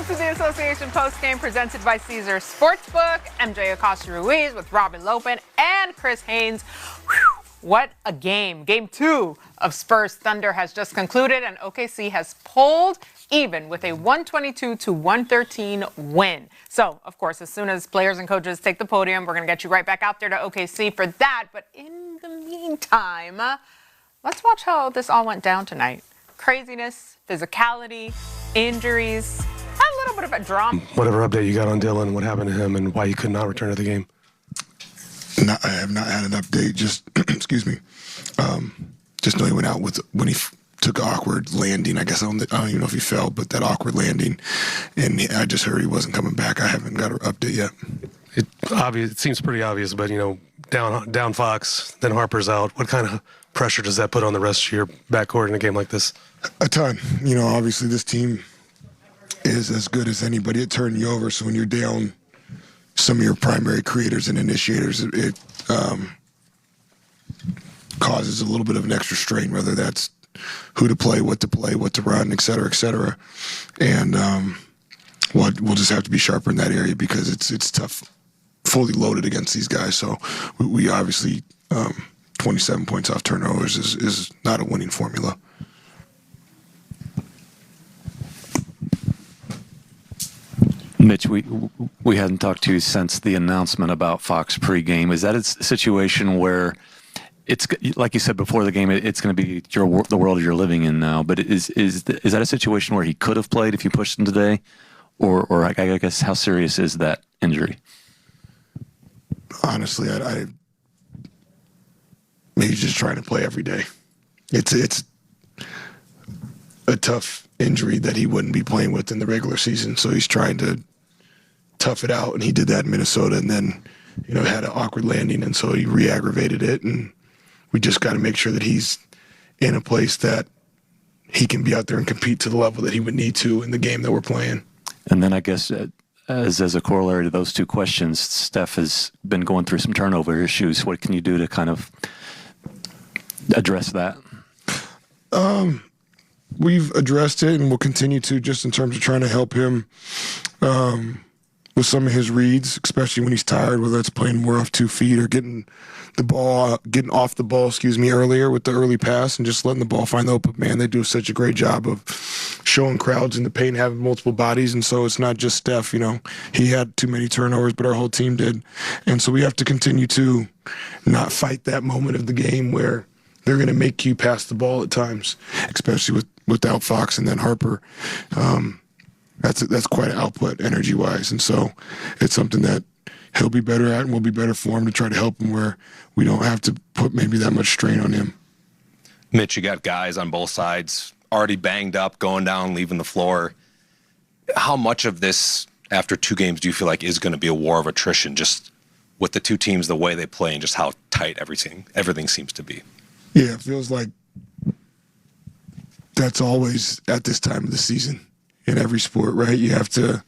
Welcome to the Association Postgame presented by Caesar Sportsbook. MJ Acosta-Ruiz with Robin Lopin and Chris Haynes. Whew, what a game. Game 2 of Spurs Thunder has just concluded, and OKC has pulled even with a 122-113 win. So, of course, as soon as players and coaches take the podium, we're going to get you right back out there to OKC for that. But in the meantime, let's watch how this all went down tonight. Craziness, physicality, injuries, a little bit of a drama. Whatever update you got on Dylan, what happened to him, and why he could not return to the game? I have not had an update. Just, excuse me. Just know he went out when he took an awkward landing. I guess I don't even know if he fell, but that awkward landing. And I just heard he wasn't coming back. I haven't got an update yet. It seems pretty obvious, but, down Fox, then Harper's out. What kind of pressure does that put on the rest of your backcourt in a game like this? A ton. Obviously this team is as good as anybody at turning you over. So when you're down some of your primary creators and initiators, it causes a little bit of an extra strain, whether that's who to play, what to run, et cetera, et cetera. And we'll just have to be sharper in that area because it's tough, fully loaded against these guys. So we obviously 27 points off turnovers is not a winning formula. Mitch, we hadn't talked to you since the announcement about Fox pregame. Is that a situation where it's like you said before the game? It's going to be the world you're living in now. But is that a situation where he could have played if you pushed him today, or I guess how serious is that injury? Honestly, I maybe just trying to play every day. It's a tough injury that he wouldn't be playing with in the regular season, so he's trying to tough it out, and he did that in Minnesota, and then had an awkward landing, and so he re-aggravated it, and we just got to make sure that he's in a place that he can be out there and compete to the level that he would need to in the game that we're playing. And then I guess as a corollary to those two questions, Steph has been going through some turnover issues. What can you do to kind of address that? We've addressed it and we'll continue to, just in terms of trying to help him with some of his reads, especially when he's tired, whether it's playing more off 2 feet or getting off the ball, earlier with the early pass and just letting the ball find the open man. They do such a great job of showing crowds in the paint having multiple bodies, and so it's not just Steph. He had too many turnovers, but our whole team did. And so we have to continue to not fight that moment of the game where they're going to make you pass the ball at times, especially without Fox and then Harper. That's quite an output energy-wise, and so it's something that he'll be better at, and we'll be better for him to try to help him where we don't have to put maybe that much strain on him. Mitch, you got guys on both sides already banged up, going down, leaving the floor. How much of this, after 2 games, do you feel like is going to be a war of attrition, just with the two teams, the way they play, and just how tight everything seems to be? Yeah, it feels like that's always at this time of the season in every sport, right? You have to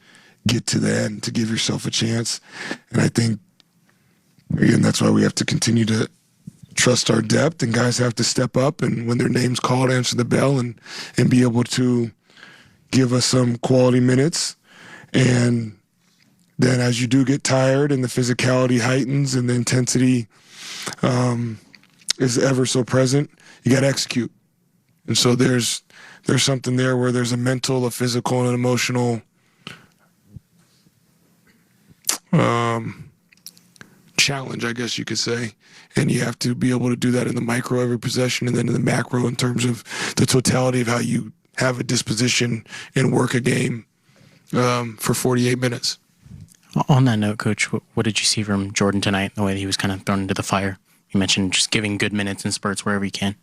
get to the end to give yourself a chance. And I think, again, that's why we have to continue to trust our depth, and guys have to step up and when their name's called, answer the bell and be able to give us some quality minutes. And then as you do get tired and the physicality heightens and the intensity is ever so present, you got to execute. And so there's something there where there's a mental, a physical, and an emotional challenge, I guess you could say. And you have to be able to do that in the micro every possession and then in the macro in terms of the totality of how you have a disposition and work a game for 48 minutes. On that note, Coach, what did you see from Jordan tonight, the way that he was kind of thrown into the fire? You mentioned just giving good minutes and spurts wherever he can.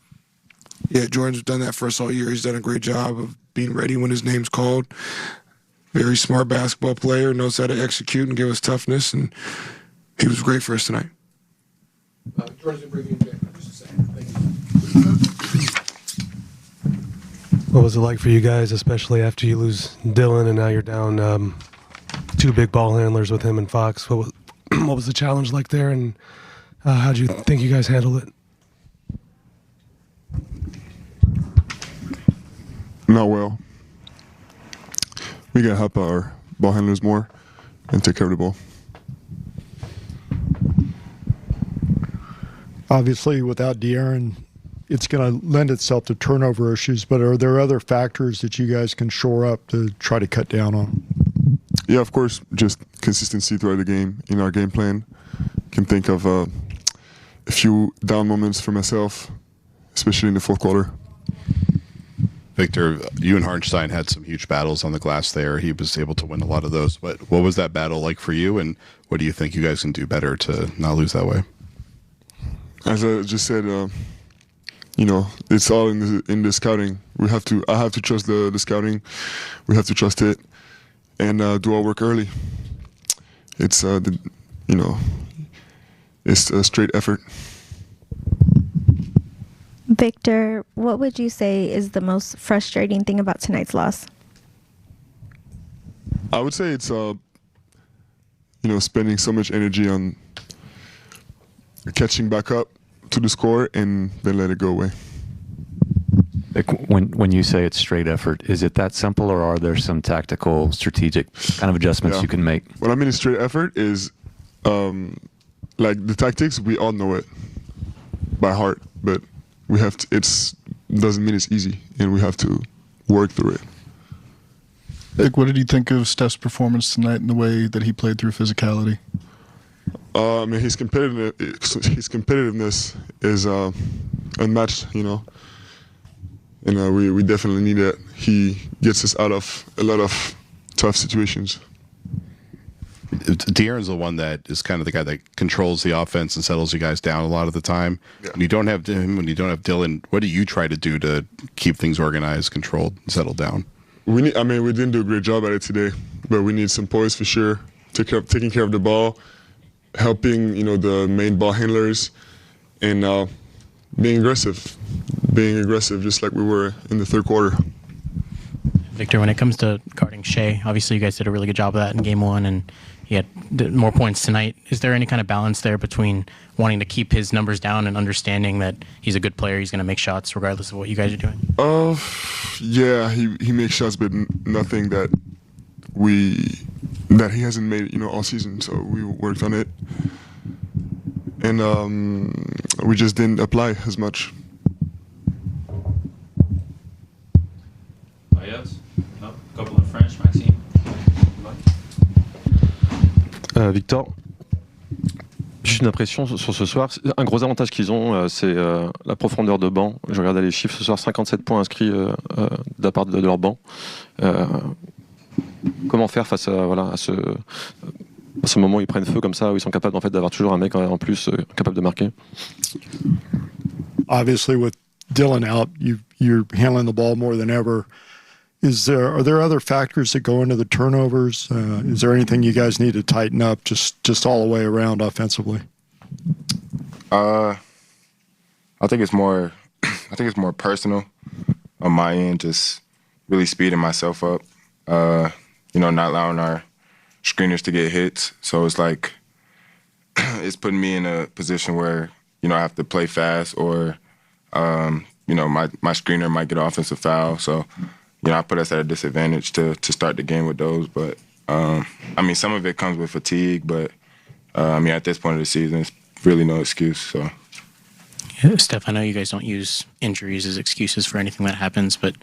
Yeah, Jordan's done that for us all year. He's done a great job of being ready when his name's called. Very smart basketball player, knows how to execute and give us toughness, and he was great for us tonight. Jordan's going to bring you in just a second. Thank you. What was it like for you guys, especially after you lose Dylan and now you're down 2 big ball handlers with him and Fox? What was the challenge like there, and how do you think you guys handled it? Not well. we gotta help our ball handlers more and take care of the ball. Obviously, without De'Aaron, it's going to lend itself to turnover issues, but are there other factors that you guys can shore up to try to cut down on? Yeah, of course, just consistency throughout the game in our game plan. Can think of a few down moments for myself, especially in the fourth quarter. Victor, you and Hartenstein had some huge battles on the glass there. He was able to win a lot of those. But what was that battle like for you, and what do you think you guys can do better to not lose that way? As I just said, it's all in the scouting. I have to trust the scouting. We have to trust it and do our work early. It's it's a straight effort. Victor, what would you say is the most frustrating thing about tonight's loss? I would say it's spending so much energy on catching back up to the score and then let it go away. Like when you say it's straight effort, is it that simple, or are there some tactical, strategic kind of adjustments you can make? What I mean is straight effort is like the tactics, we all know it by heart, but we have to, doesn't mean it's easy, and we have to work through it. Vic, what did you think of Steph's performance tonight and the way that he played through physicality? His competitiveness is unmatched, and we definitely need that. He gets us out of a lot of tough situations. De'Aaron's the one that is kind of the guy that controls the offense and settles you guys down a lot of the time. Yeah. When you don't have him, when you don't have Dylan, what do you try to do to keep things organized, controlled, and settled down? We didn't do a great job at it today, but we need some poise for sure. Taking care of the ball, helping the main ball handlers, and being aggressive just like we were in the third quarter. Victor, when it comes to guarding Shai, obviously you guys did a really good job of that in game one, and he had more points tonight. Is there any kind of balance there between wanting to keep his numbers down and understanding that he's a good player, he's going to make shots regardless of what you guys are doing? Yeah, he makes shots, but nothing that he hasn't made all season. So we worked on it, and we just didn't apply as much. No? Couple of French, Maxime. Victor, juste une impression sur ce soir. Un gros avantage qu'ils ont, c'est la profondeur de banc. Je regardais les chiffres ce soir, 57 points inscrits de la part de leur banc. Comment faire face à ce moment où ils prennent feu comme ça, où ils sont capables d'avoir toujours un mec en plus capable de marquer? Obviously, with Dylan out, you're handling the ball more than ever. Are there other factors that go into the turnovers? Is there anything you guys need to tighten up just all the way around offensively? I think it's more personal on my end, just really speeding myself up. Not allowing our screeners to get hits. So it's like it's putting me in a position where I have to play fast, or my screener might get an offensive foul. So I put us at a disadvantage to start the game with those. But, some of it comes with fatigue. But, at this point of the season, it's really no excuse. So, yeah, Steph, I know you guys don't use injuries as excuses for anything that happens. But,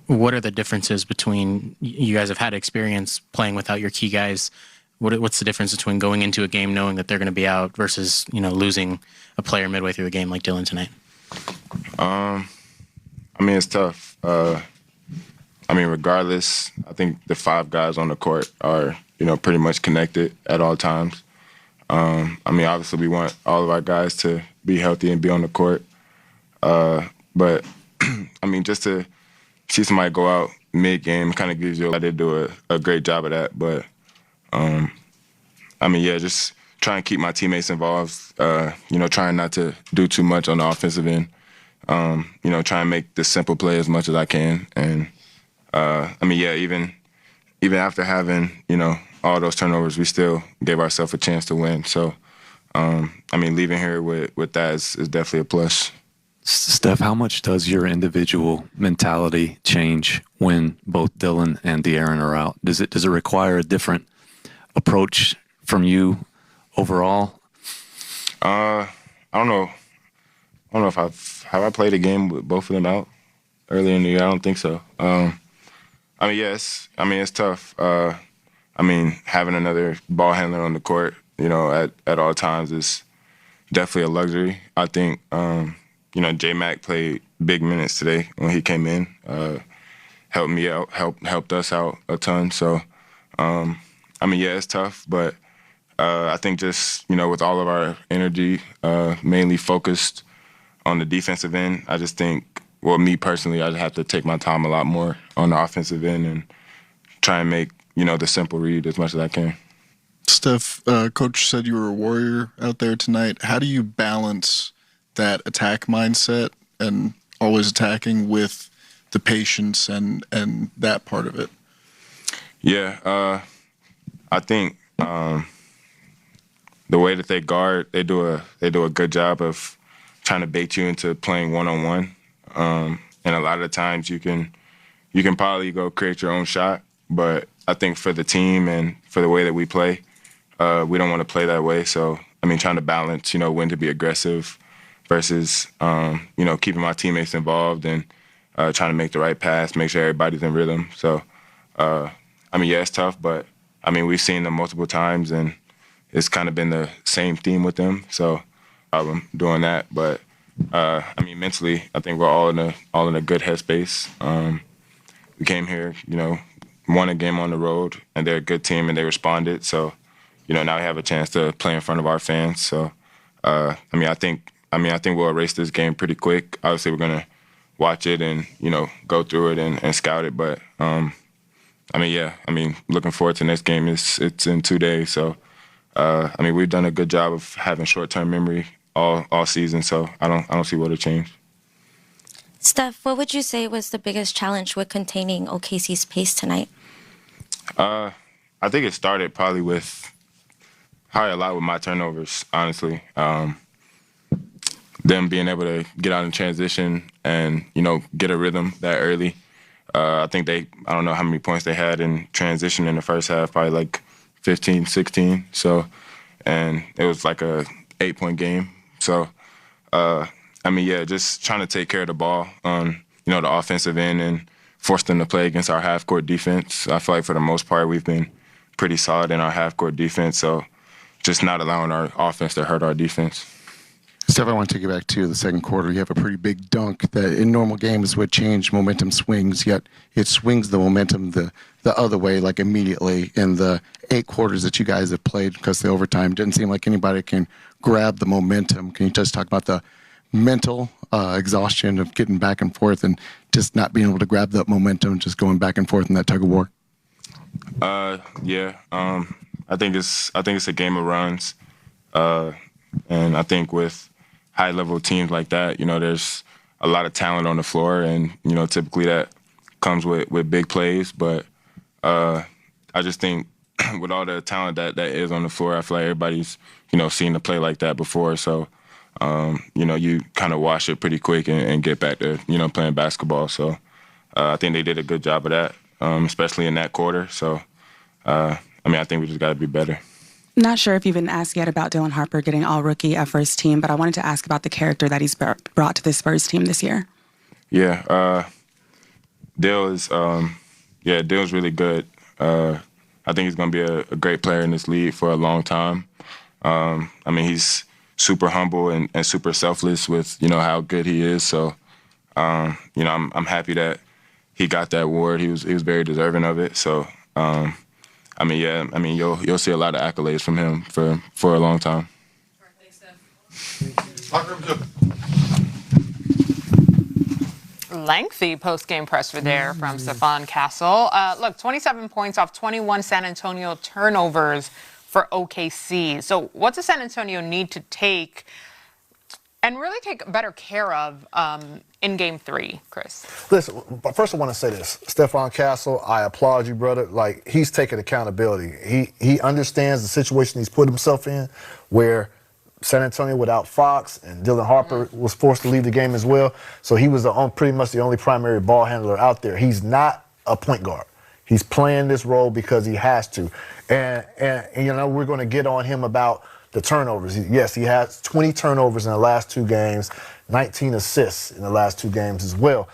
what are the differences between – you guys have had experience playing without your key guys. What's the difference between going into a game knowing that they're going to be out versus, losing a player midway through a game like Dylan tonight? It's tough. Regardless, I think the 5 guys on the court are, pretty much connected at all times. Obviously we want all of our guys to be healthy and be on the court. But, just to see somebody go out mid-game kind of gives you, I did do a great job of that. But, just trying to keep my teammates involved, trying not to do too much on the offensive end. Try and make the simple play as much as I can. And, even after having, all those turnovers, we still gave ourselves a chance to win. So, leaving here with that is definitely a plus. Steph, how much does your individual mentality change when both Dylan and De'Aaron are out? Does it require a different approach from you overall? I don't know. I don't know if I played a game with both of them out earlier in the year. I don't think so. I mean, yes. I mean, it's tough. I mean, having another ball handler on the court, you know, at all times is definitely a luxury. I think, you know, J-Mac played big minutes today when he came in. Helped me out, helped us out a ton. So, I mean, yeah, it's tough, but I think just, you know, with all of our energy mainly focused on the defensive end, I just think, well, me personally, I'd have to take my time a lot more on the offensive end and try and make, you know, the simple read as much as I can. Steph, Coach said you were a warrior out there tonight. How do you balance that attack mindset and always attacking with the patience and that part of it? Yeah, I think the way that they guard, they do a good job of trying to bait you into playing one-on-one. And a lot of the times you can probably go create your own shot, but I think for the team and for the way that we play, we don't want to play that way. So, I mean, trying to balance, you know, when to be aggressive versus, you know, keeping my teammates involved and trying to make the right pass, make sure everybody's in rhythm. So, I mean, yeah, it's tough, but, I mean, we've seen them multiple times, and it's kind of been the same theme with them. So, I'm doing that. But, I mean, mentally, I think we're all in a good headspace. We came here, you know, won a game on the road, and they're a good team, and they responded. So, you know, now we have a chance to play in front of our fans. So, I think we'll erase this game pretty quick. Obviously, we're gonna watch it and, you know, go through it and scout it. But I mean, yeah, I mean, looking forward to the next game. It's in 2 days. So, I mean, we've done a good job of having short-term memory all season. So I don't see what'll change. Steph, what would you say was the biggest challenge with containing OKC's pace tonight? I think it started probably with probably a lot with my turnovers, honestly. Them being able to get out in transition and, you know, get a rhythm that early. I think I don't know how many points they had in transition in the first half, probably like 15, 16. So, and it was like a 8-point game. So, I mean, yeah, just trying to take care of the ball on, you know, the offensive end and force them to play against our half-court defense. I feel like for the most part we've been pretty solid in our half-court defense. So, just not allowing our offense to hurt our defense. Steph, I want to take you back to the second quarter. You have a pretty big dunk that in normal games would change momentum swings, yet it swings the momentum the other way, like immediately. In the 8 quarters that you guys have played, because the overtime didn't seem like anybody can grab the momentum. Can you just talk about the mental exhaustion of getting back and forth and just not being able to grab that momentum, just going back and forth in that tug of war? Yeah. I think it's a game of runs, and I think with high-level teams like that, you know, there's a lot of talent on the floor, and, you know, typically that comes with big plays. But I just think with all the talent that is on the floor, I feel like everybody's, you know, seen a play like that before. So, you know, you kind of wash it pretty quick and get back to, you know, playing basketball. So I think they did a good job of that, especially in that quarter. So, I mean, I think we just got to be better. Not sure if you've been asked yet about Dylan Harper getting all rookie at first team, but I wanted to ask about the character that he's brought to the Spurs team this year. Yeah, Dill's really good. I think he's going to be a great player in this league for a long time. I mean, he's super humble and super selfless with, you know, how good he is. So, you know, I'm happy that he got that award. He was very deserving of it. So, I mean, yeah, I mean, you'll see a lot of accolades from him for a long time. Lengthy post-game presser there from Stephon Castle. Look, 27 points off 21 San Antonio turnovers for OKC. So what does San Antonio need to take and really take better care of in Game 3, Chris? Listen, but first I want to say this. Stephon Castle, I applaud you, brother. Like, he's taking accountability. He understands the situation he's put himself in where San Antonio without Fox, and Dylan Harper was forced to leave the game as well. So he was pretty much the only primary ball handler out there. He's not a point guard. He's playing this role because he has to. And we're going to get on him about the turnovers. Yes, he has 20 turnovers in the last 2 games, 19 assists in the last 2 games as well.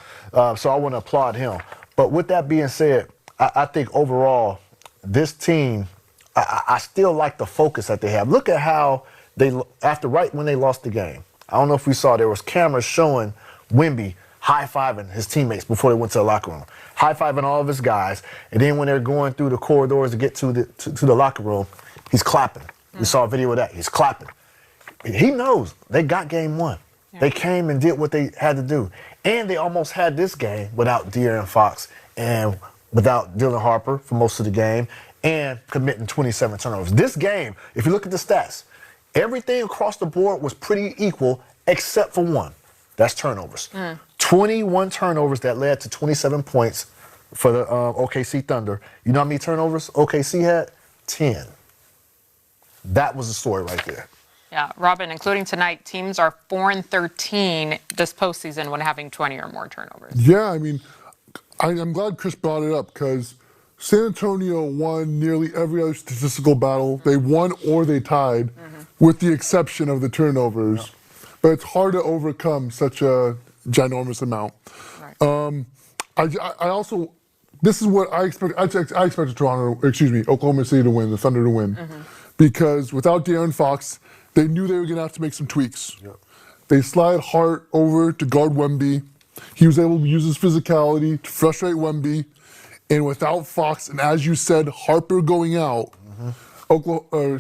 So I want to applaud him. But with that being said, I think overall, this team, I still like the focus that they have. Look at how right when they lost the game. I don't know if we saw, there was cameras showing Wemby high-fiving his teammates before they went to the locker room, high-fiving all of his guys, and then when they're going through the corridors to get to the locker room, he's clapping. We saw a video of that. He's clapping. He knows they got game 1. Yeah. They came and did what they had to do. And they almost had this game without De'Aaron Fox and without Dylan Harper for most of the game and committing 27 turnovers. This game, if you look at the stats, everything across the board was pretty equal except for one. That's turnovers. 21 turnovers that led to 27 points for the OKC Thunder. You know how many turnovers OKC had? 10. That was the story right there. Yeah, Robin, including tonight, teams are 4-13 this postseason when having 20 or more turnovers. Yeah, I mean, I'm glad Chris brought it up because San Antonio won nearly every other statistical battle. They won or they tied, with the exception of the turnovers. Yeah. But it's hard to overcome such a ginormous amount. Right. I also, this is what I expect. I expected Oklahoma City to win, the Thunder to win, because without De'Aaron Fox, they knew they were going to have to make some tweaks. Yep. They slide Hart over to guard Wemby. He was able to use his physicality to frustrate Wemby. And without Fox, and as you said, Harper going out,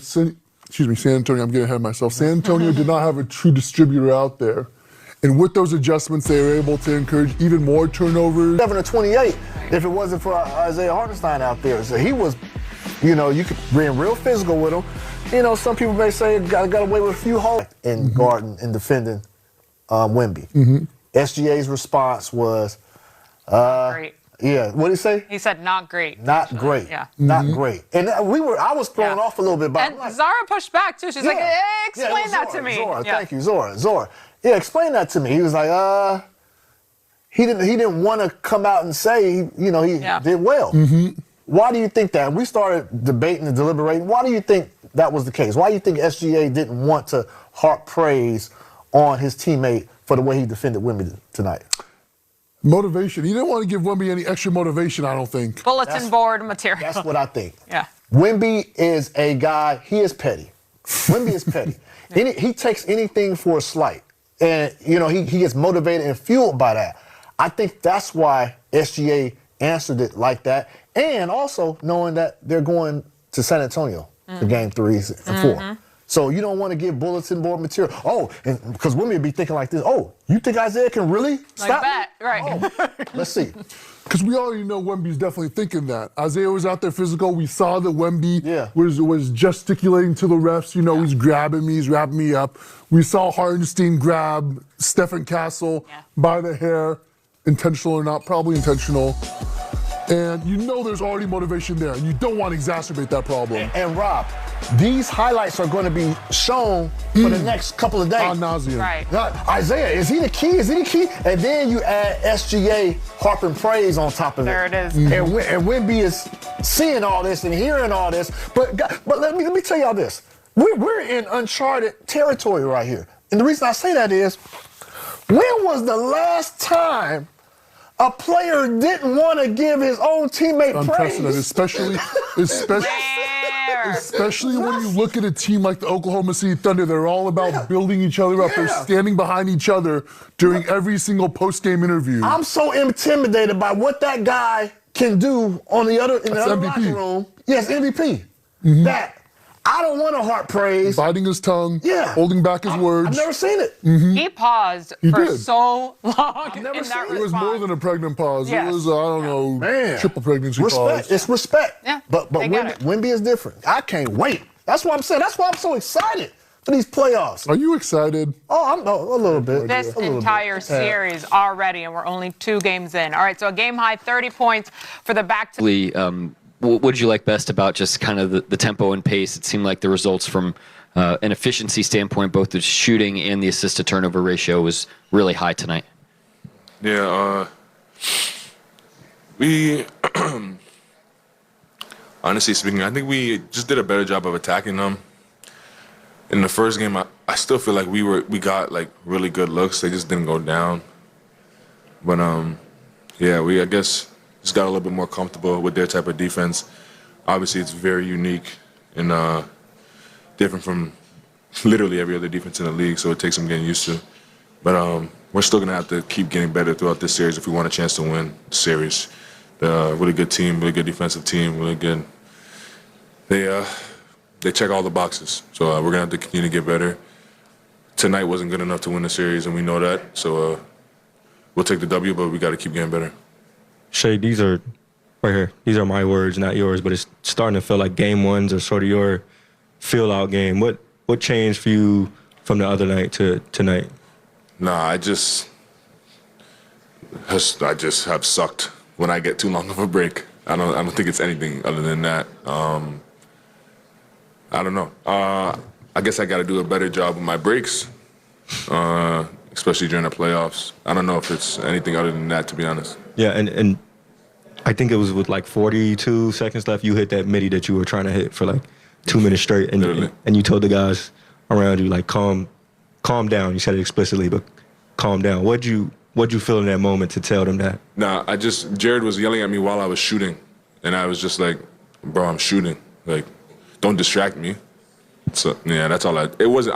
San Antonio, I'm getting ahead of myself. San Antonio did not have a true distributor out there. And with those adjustments, they were able to encourage even more turnovers. 7-28 if it wasn't for Isaiah Hartenstein out there. So he was, you could bring real physical with him. Some people may say got away with a few holes in guarding and defending Wemby. SGA's response was, great. Yeah, what did he say? He said not great. Not great. Yeah. Not great. And I was thrown off a little bit by it. And Zara pushed back too. She's like, explain that to me. Zora, thank you, Zora. Yeah, explain that to me. He was like, he didn't want to come out and say, he did well. Why do you think that? We started debating and deliberating. Why do you think that was the case? Why do you think SGA didn't want to harp praise on his teammate for the way he defended Wemby tonight? Motivation. He didn't want to give Wemby any extra motivation, I don't think. Bulletin board material. That's what I think. Yeah. Wemby is a guy, he is petty. Wemby is petty. He takes anything for a slight. And, he gets motivated and fueled by that. I think that's why SGA answered it like that. And also knowing that they're going to San Antonio for game 3 and 4. So you don't want to give bulletin board material. And because women would be thinking like this, you think Isaiah can really stop that? Right. Let's see. Because we already know Wemby's definitely thinking that. Isaiah was out there physical. We saw that Wemby was gesticulating to the refs. He's grabbing me, he's wrapping me up. We saw Hartenstein grab Stephen Castle by the hair. Intentional or not, probably intentional. And there's already motivation there, and you don't want to exacerbate that problem. And Rob, these highlights are going to be shown for the next couple of days. Ad nauseum. Right. Isaiah, is he the key? Is he the key? And then you add SGA harping praise on top of it. There it is. And Wemby is seeing all this and hearing all this. But let me tell y'all this. We're in uncharted territory right here. And the reason I say that is, when was the last time a player didn't want to give his own teammate unprecedented, praise? Especially when you look at a team like the Oklahoma City Thunder. They're all about building each other up. They're standing behind each other during every single post-game interview. I'm so intimidated by what that guy can do in the other locker room. Yes, MVP. That I don't want to heart praise. Biting his tongue, holding back his words. I've never seen it. He paused for so long in that response. It was more than a pregnant pause. Yes. It was, triple pregnancy pause. It's respect. Yeah, but Wemby is different. I can't wait. That's what I'm saying. That's why I'm so excited for these playoffs. Are you excited? I'm a little bit. This entire series already, and we're only 2 games in. All right, so a game-high 30 points for the back-to- What did you like best about just kind of the tempo and pace? It seemed like the results from an efficiency standpoint, both the shooting and the assist to turnover ratio was really high tonight. Yeah, we honestly speaking, I think we just did a better job of attacking them. In the first game, I still feel like we got like really good looks. They just didn't go down. But yeah, I guess just got a little bit more comfortable with their type of defense. Obviously, it's very unique and different from literally every other defense in the league, so it takes some getting used to. But we're still gonna have to keep getting better throughout this series if we want a chance to win the series. Really good team, really good defensive team, really good. They check all the boxes, so we're gonna have to continue to get better. Tonight wasn't good enough to win the series, and we know that. So we'll take the W, but we got to keep getting better. Shai, these are right here. These are my words, not yours. But it's starting to feel like game ones are sort of your feel-out game. What changed for you from the other night to tonight? Nah, I just have sucked when I get too long of a break. I don't think it's anything other than that. I don't know. I guess I got to do a better job with my breaks, especially during the playoffs. I don't know if it's anything other than that, to be honest. Yeah, and I think it was with like 42 seconds left, you hit that midi that you were trying to hit for like 2 minutes straight, and you told the guys around you, like, calm down. You said it explicitly, but calm down. What'd you feel in that moment to tell them that? Nah, Jared was yelling at me while I was shooting, and I was just like, bro, I'm shooting. Like, don't distract me. So yeah, that's all I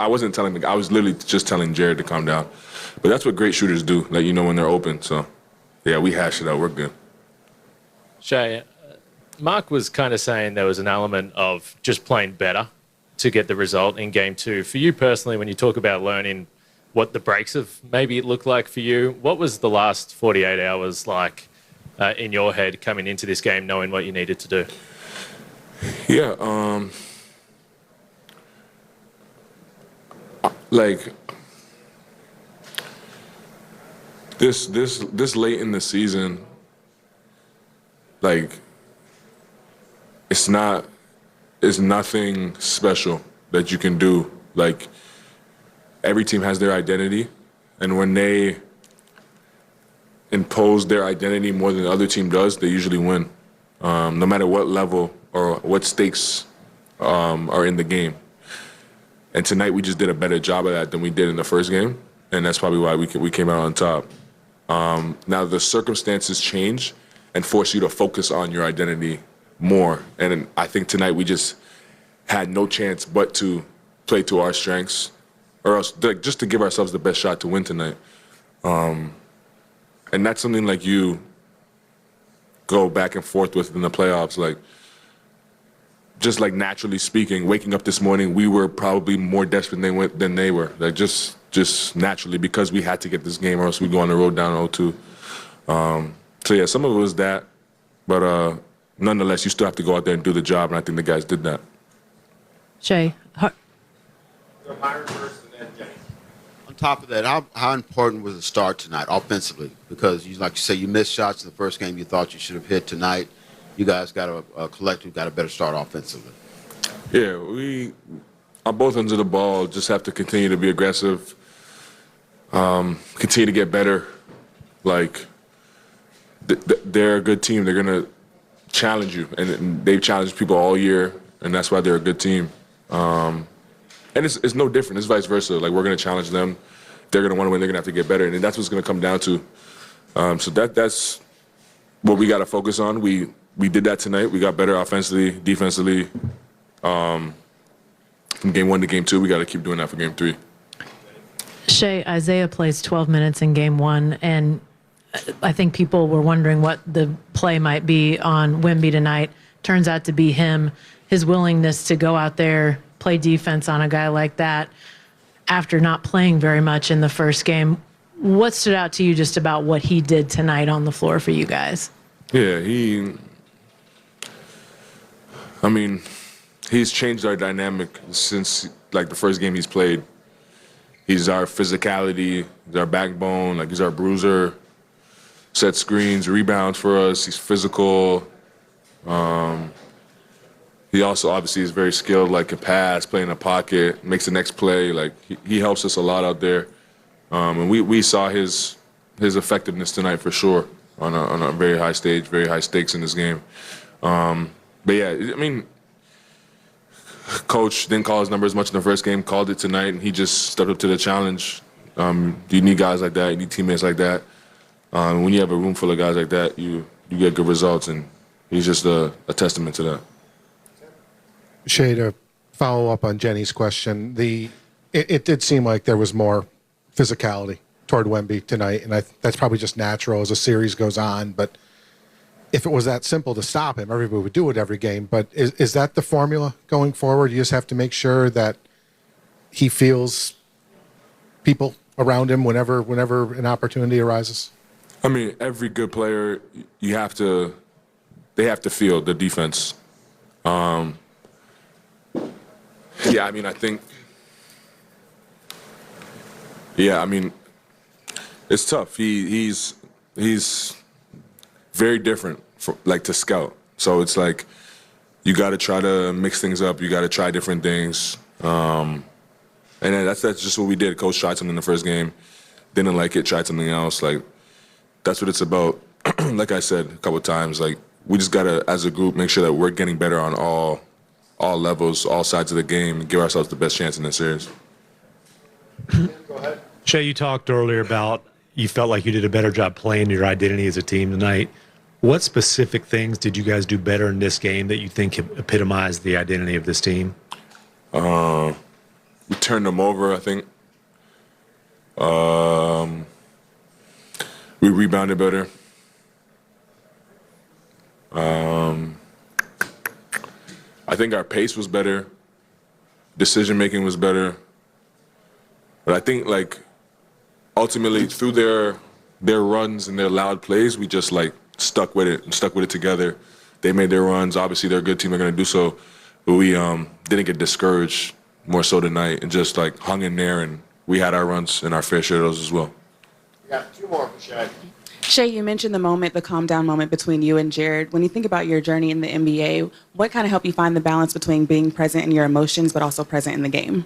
wasn't telling the, I was literally just telling Jared to calm down. But that's what great shooters do, like, you know, when they're open. So yeah, we hashed it out. We're good. Shai, Mark was kind of saying there was an element of just playing better to get the result in game two. For you personally, when you talk about learning what the breaks have maybe looked like for you, what was the last 48 hours like in your head coming into this game, knowing what you needed to do? Yeah, like this late in the season, like it's nothing special that you can do. Like, every team has their identity, and when they impose their identity more than the other team does, they usually win, no matter what level or what stakes are in the game. And tonight we just did a better job of that than we did in the first game, and that's probably why we came out on top. Now the circumstances change and force you to focus on your identity more, and I think tonight we just had no chance but to play to our strengths, or else just to give ourselves the best shot to win tonight. And that's something like you go back and forth with in the playoffs. Like, just like naturally speaking, waking up this morning, we were probably more desperate than they were. Like, just naturally, because we had to get this game or else we'd go on the road down 0-2. So yeah, some of it was that, but nonetheless, you still have to go out there and do the job, and I think the guys did that. Shai. On top of that, how important was the start tonight offensively? Because, like you say, you missed shots in the first game you thought you should have hit tonight. You guys got a collective, got a better start offensively. Yeah, we on both ends of the ball just have to continue to be aggressive, continue to get better. Like, they're a good team. They're gonna challenge you, and they've challenged people all year, and that's why they're a good team. And it's no different. It's vice versa. Like, we're gonna challenge them. They're gonna want to win. They're gonna have to get better, and that's what's gonna come down to. So that's what we got to focus on. We did that tonight. We got better offensively, defensively. From game one to game two, we got to keep doing that for game three. Shai, Isaiah plays 12 minutes in game one, and I think people were wondering what the play might be on Wemby tonight. Turns out to be him, his willingness to go out there, play defense on a guy like that after not playing very much in the first game. What stood out to you just about what he did tonight on the floor for you guys? Yeah, he's changed our dynamic since, like, the first game he's played. He's our physicality, he's our backbone, like, he's our bruiser, set screens, rebounds for us, he's physical. he also obviously is very skilled, like can pass, play in the pocket, makes the next play. Like he helps us a lot out there. And we saw his effectiveness tonight for sure on a very high stage, very high stakes in this game. But yeah, I mean, Coach didn't call his number as much in the first game, called it tonight, and he just stepped up to the challenge. You need guys like that, you need teammates like that. When you have a room full of guys like that, you get good results, and he's just a testament to that. Shai, to follow up on Jenny's question, it did seem like there was more physicality toward Wemby tonight, and that's probably just natural as the series goes on. But if it was that simple to stop him, everybody would do it every game. But is that the formula going forward? You just have to make sure that he feels people around him whenever an opportunity arises? I mean, every good player, they have to feel the defense. Yeah, I mean, it's tough. He's very different to scout. So it's like you got to try to mix things up. You got to try different things. And then that's just what we did. Coach tried something in the first game, didn't like it, tried something else. Like that's what it's about. Like I said a couple of times, like we just got to, as a group, make sure that we're getting better on all levels, all sides of the game, and give ourselves the best chance in this series. Go ahead. Shai, you talked earlier about you felt like you did a better job playing your identity as a team tonight. What specific things did you guys do better in this game that you think epitomized the identity of this team? We turned them over, I think. We rebounded better. I think our pace was better. Decision-making was better. But I think, like, ultimately through their runs and their loud plays, we just, like, stuck with it together. They made their runs. Obviously, they're a good team. They're going to do so. But we didn't get discouraged more so tonight and just, like, hung in there, and we had our runs and our fair share of those as well. We got two more for Shai. Shai, you mentioned the calm down moment between you and Jared. When you think about your journey in the NBA, what kind of helped you find the balance between being present in your emotions but also present in the game?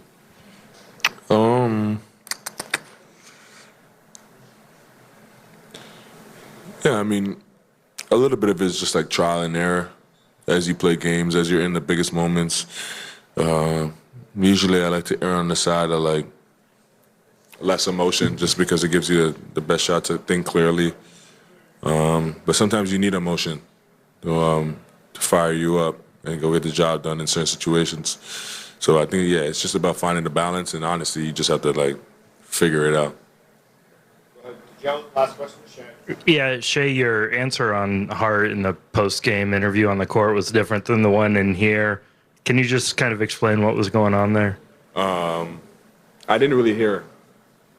Yeah, I mean, a little bit of it is just like trial and error as you play games, as you're in the biggest moments. Usually I like to err on the side of like less emotion just because it gives you the best shot to think clearly. But sometimes you need emotion to fire you up and go get the job done in certain situations. So I think, yeah, it's just about finding the balance, and honestly, you just have to like figure it out. Joe, last question for Shai. Yeah, Shai, your answer on Hart in the post-game interview on the court was different than the one in here. Can you just kind of explain what was going on there? I didn't really hear her.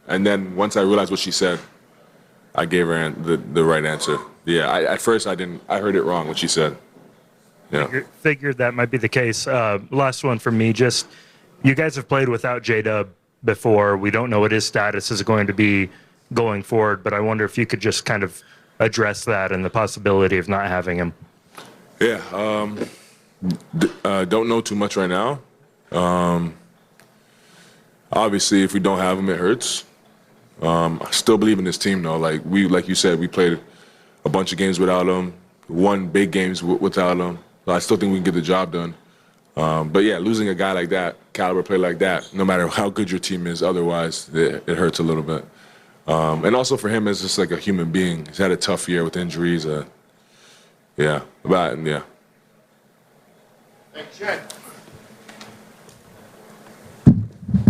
And then once I realized what she said, I gave her the right answer. Yeah, at first I heard it wrong what she said. Yeah. Figured that might be the case. Last one from me, just you guys have played without J-Dub before. We don't know what his status is going to be going forward, but I wonder if you could just kind of address that and the possibility of not having him. Yeah, don't know too much right now. Obviously, if we don't have him, it hurts. I still believe in this team, though. Like you said, we played a bunch of games without him, won big games without him. So I still think we can get the job done. But yeah, losing a guy like that, caliber player like that, no matter how good your team is, otherwise it hurts a little bit. And also for him as just like a human being, he's had a tough year with injuries. Yeah. Thanks, Shai.